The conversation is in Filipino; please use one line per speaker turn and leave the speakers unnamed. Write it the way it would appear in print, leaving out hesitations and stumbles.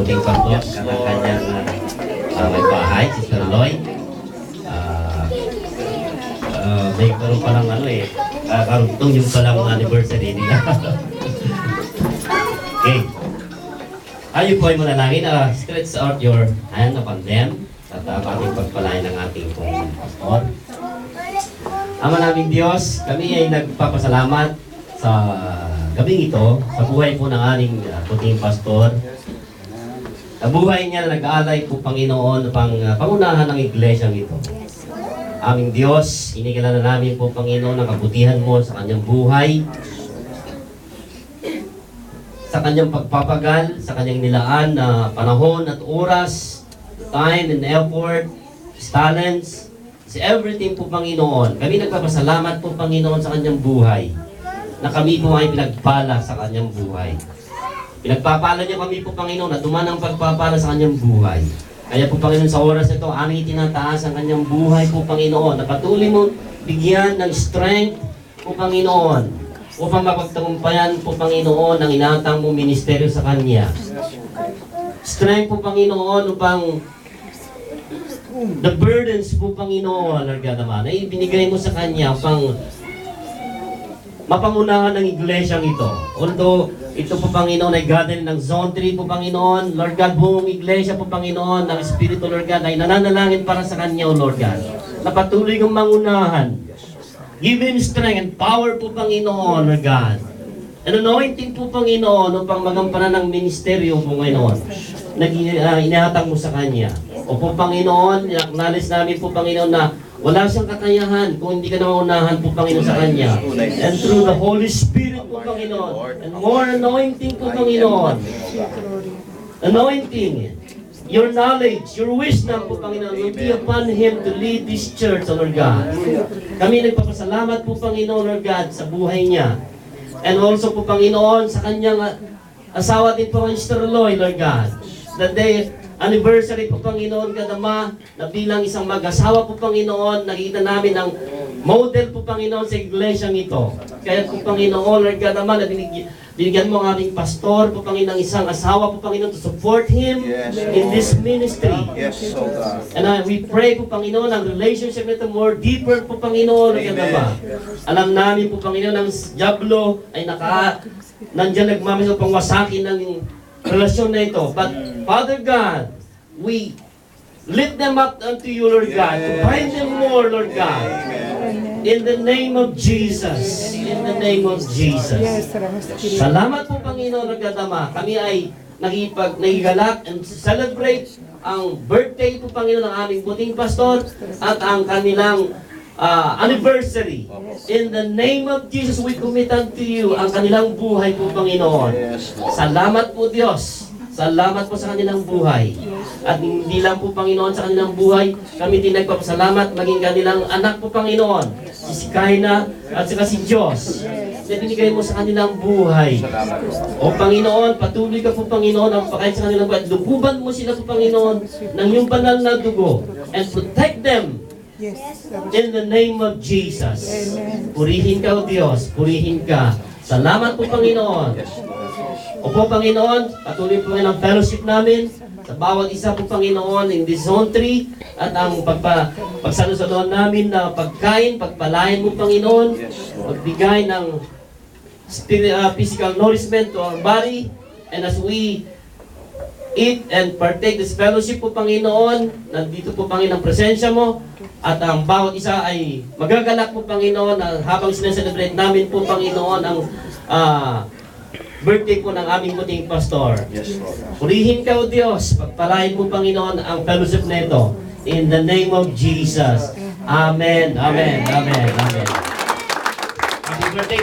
puting pastor at ang kanyang may bahay, si Sir Lloyd. May karoon palang karugtong yung palang anniversary nila. Okay. Tayo po ay manalangin. Stretch out your hand upon them at ating pagpalain ng ating pong pastor. Ama naming Diyos, kami ay nagpapasalamat sa gabing ito, sa buhay po ng aming puting pastor. Sa buhay niya na nag-aalay po, Panginoon, pangunahan ng iglesyang ito. Aming Diyos, inigalala namin po, Panginoon, ang kabutihan mo sa kanyang buhay, sa kanyang pagpapagal, sa kanyang nilaan na panahon at oras, time and effort, his talents, everything po, Panginoon. Kami nagpapasalamat po, Panginoon, sa kanyang buhay, na kami po ay pinagpala sa kanyang buhay. Pinagpapala niyo kami po, Panginoon, na duman ang pagpapala sa kanyang buhay. Kaya po, Panginoon, sa oras ito, aming itinataas ang kanyang buhay po, Panginoon, na patuloy mo bigyan ng strength po, Panginoon, upang mapagtagumpayan po, Panginoon, ang inatang mo ministeryo sa kanya. Strength po, Panginoon, upang the burdens po, Panginoon, Lord God naman, ay binigay mo sa kanya upang mapangunahan ng iglesyang ito. Although, ito po, Panginoon, ay gathering ng Zone 3 po, Panginoon. Lord God, buong iglesia po, Panginoon, ng Espiritu, Lord God, ay nananalangin para sa kanya, O Lord God. Na patuloy kang mangunahan. Give him strength and power po, Panginoon, Lord God. An anointing po, Panginoon, upang magampanan ng ministeryo po, Panginoon, na inihatang mo sa kanya. O po, Panginoon, acknowledge namin po, Panginoon, na wala siyang kakayahan kung hindi ka naunahan po, Panginoon, sa kanya. And through the Holy Spirit po, Panginoon, and more anointing po, Panginoon. Anointing, your knowledge, your wisdom po, Panginoon, will be upon him to lead this church, O Lord God. Kami nagpapasalamat po, Panginoon, Lord God, sa buhay niya. And also po, Panginoon, sa kanyang asawa din po, Mr. Lloyd, Lord God. That day, anniversary po, Panginoon, kadama, na bilang isang mag-asawa po, Panginoon, nakita namin ang model po, Panginoon, sa iglesyang ito. Kaya po, Panginoon, Lord God naman, na binigyan mo ang aming pastor po, Panginoon, isang asawa po, Panginoon, to support him in this ministry.
Yes, so God.
And we pray po, Panginoon, ang relationship nito more deeper po, Panginoon, Lord God naman. Alam namin po, Panginoon, ang Diablo ay nandyan nagmamis upang wasakin ng relasyon na ito. But, Father God, we lift them up unto you, Lord God, to find them more, Lord God. In the name of Jesus. In the name of Jesus. Salamat po, Panginoon, Lord God, Ama. Kami ay nagigalak and celebrate ang birthday po, Panginoon, ng aming puting pastor at ang kanilang anniversary. In the name of Jesus, we commit unto you ang kanilang buhay po, Panginoon. Salamat po, Diyos. Salamat po sa kanilang buhay. At hindi lang po, Panginoon, sa kanilang buhay, kami din nagpapasalamat maging kanilang anak po, Panginoon. Si Kaina at saka si Diyos. Na binigay mo sa kanilang buhay. O Panginoon, patuloy ka po, Panginoon, ang pakay sa kanilang buhay. Lukuban mo sila po, Panginoon, ng iyong banal na dugo. And protect them. In the name of Jesus. Purihin ka, O Diyos. Purihin ka. Salamat po, Panginoon. Opo, Panginoon, patuloy po ang fellowship namin sa bawat isa po, Panginoon, in this Zone 3 at ang pagsalusaluhan namin na pagkain, pagpalain mo, Panginoon, pagbigay ng physical nourishment to our body, and as we eat and partake this fellowship po, Panginoon, nandito po, Panginoon, ang presensya mo, at ang bawat isa ay magagalak po, Panginoon, habang sineselebrate namin po, Panginoon, ang birthday po ng aming puting pastor.
Yes, Lord.
Purihin ka, O Diyos. Pagpalain po, Panginoon, ang fellowship na ito. In the name of Jesus. Amen. Amen. Amen. Amen. Happy birthday.